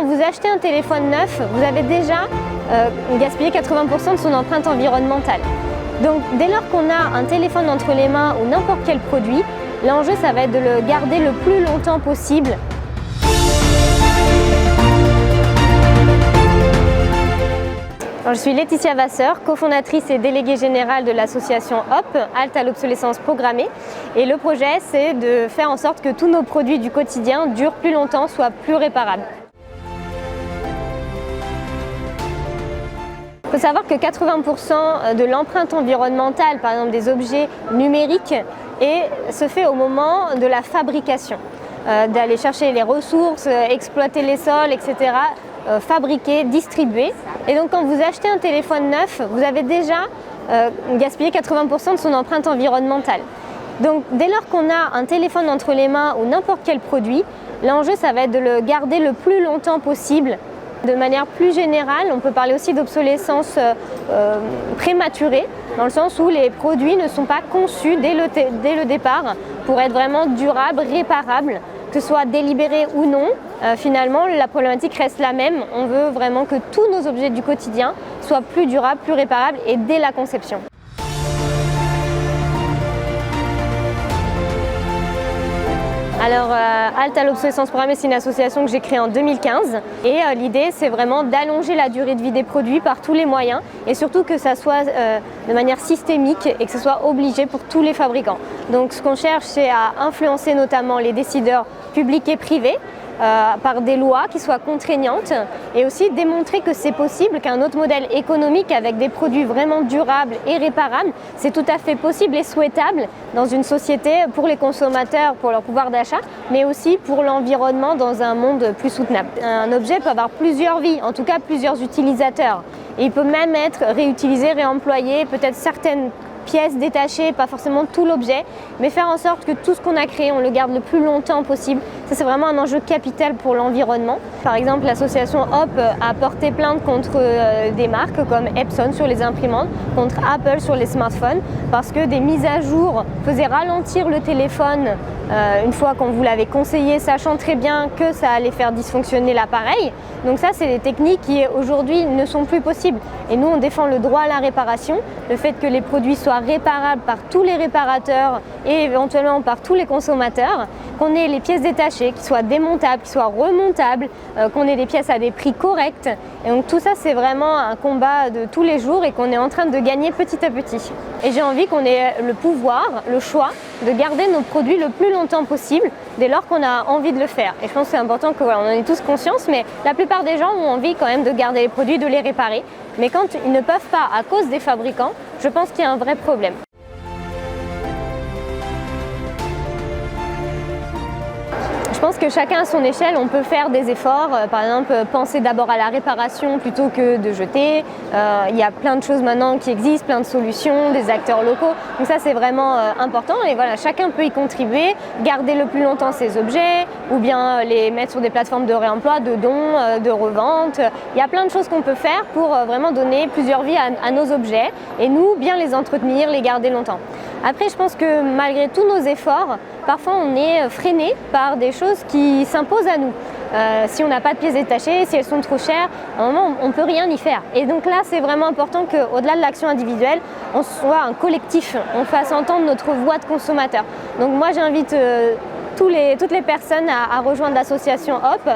quand vous achetez un téléphone neuf, vous avez déjà gaspillé 80% de son empreinte environnementale. Donc dès lors qu'on a un téléphone entre les mains ou n'importe quel produit, l'enjeu ça va être de le garder le plus longtemps possible. Alors, je suis Laetitia Vasseur, cofondatrice et déléguée générale de l'association HOP, Halte à l'obsolescence programmée. Et le projet, c'est de faire en sorte que tous nos produits du quotidien durent plus longtemps, soient plus réparables. Il faut savoir que 80% de l'empreinte environnementale, par exemple des objets numériques, se fait au moment de la fabrication. D'aller chercher les ressources, exploiter les sols, etc. Fabriquer, distribuer. Et donc quand vous achetez un téléphone neuf, vous avez déjà gaspillé 80% de son empreinte environnementale. Donc dès lors qu'on a un téléphone entre les mains ou n'importe quel produit, l'enjeu ça va être de le garder le plus longtemps possible. De manière plus générale, on peut parler aussi d'obsolescence prématurée, dans le sens où les produits ne sont pas conçus dès le départ pour être vraiment durables, réparables, que ce soit délibéré ou non. Finalement, la problématique reste la même. On veut vraiment que tous nos objets du quotidien soient plus durables, plus réparables et dès la conception. Alors, Halte à l'obsolescence programmée, c'est une association que j'ai créée en 2015 et l'idée c'est vraiment d'allonger la durée de vie des produits par tous les moyens et surtout que ça soit de manière systémique et que ce soit obligé pour tous les fabricants. Donc ce qu'on cherche c'est à influencer notamment les décideurs publics et privés par des lois qui soient contraignantes et aussi démontrer que c'est possible, qu'un autre modèle économique avec des produits vraiment durables et réparables, c'est tout à fait possible et souhaitable dans une société pour les consommateurs, pour leur pouvoir d'achat, mais aussi pour l'environnement dans un monde plus soutenable. Un objet peut avoir plusieurs vies, en tout cas plusieurs utilisateurs. Et il peut même être réutilisé, réemployé, peut-être certaines pièces détachées, pas forcément tout l'objet, mais faire en sorte que tout ce qu'on a créé, on le garde le plus longtemps possible. Ça, c'est vraiment un enjeu capital pour l'environnement. Par exemple, l'association HOP a porté plainte contre des marques comme Epson sur les imprimantes, contre Apple sur les smartphones, parce que des mises à jour faisaient ralentir le téléphone une fois qu'on vous l'avait conseillé, sachant très bien que ça allait faire dysfonctionner l'appareil. Donc ça, c'est des techniques qui aujourd'hui ne sont plus possibles. Et nous, on défend le droit à la réparation, le fait que les produits soient réparables par tous les réparateurs et éventuellement par tous les consommateurs, qu'on ait les pièces détachées, qui soient démontables, qui soient remontables, qu'on ait des pièces à des prix corrects. Et donc tout ça, c'est vraiment un combat de tous les jours et qu'on est en train de gagner petit à petit. Et j'ai envie qu'on ait le pouvoir, le choix de garder nos produits le plus longtemps possible dès lors qu'on a envie de le faire. Et je pense que c'est important qu'on en ait tous conscience, mais la plupart des gens ont envie quand même de garder les produits, de les réparer. Mais quand ils ne peuvent pas à cause des fabricants, je pense qu'il y a un vrai problème. Je pense que chacun à son échelle, on peut faire des efforts. Par exemple, penser d'abord à la réparation plutôt que de jeter. Il y a plein de choses maintenant qui existent, plein de solutions, des acteurs locaux. Donc ça, c'est vraiment important. Et voilà, chacun peut y contribuer, garder le plus longtemps ses objets ou bien les mettre sur des plateformes de réemploi, de dons, de revente. Il y a plein de choses qu'on peut faire pour vraiment donner plusieurs vies à nos objets et nous, bien les entretenir, les garder longtemps. Après, je pense que malgré tous nos efforts, parfois on est freiné par des choses qui s'imposent à nous. Si on n'a pas de pièces détachées, si elles sont trop chères, à un moment on ne peut rien y faire. Et donc là, c'est vraiment important qu'au-delà de l'action individuelle, on soit un collectif, on fasse entendre notre voix de consommateur. Donc moi, j'invite toutes les personnes à rejoindre l'association HOP.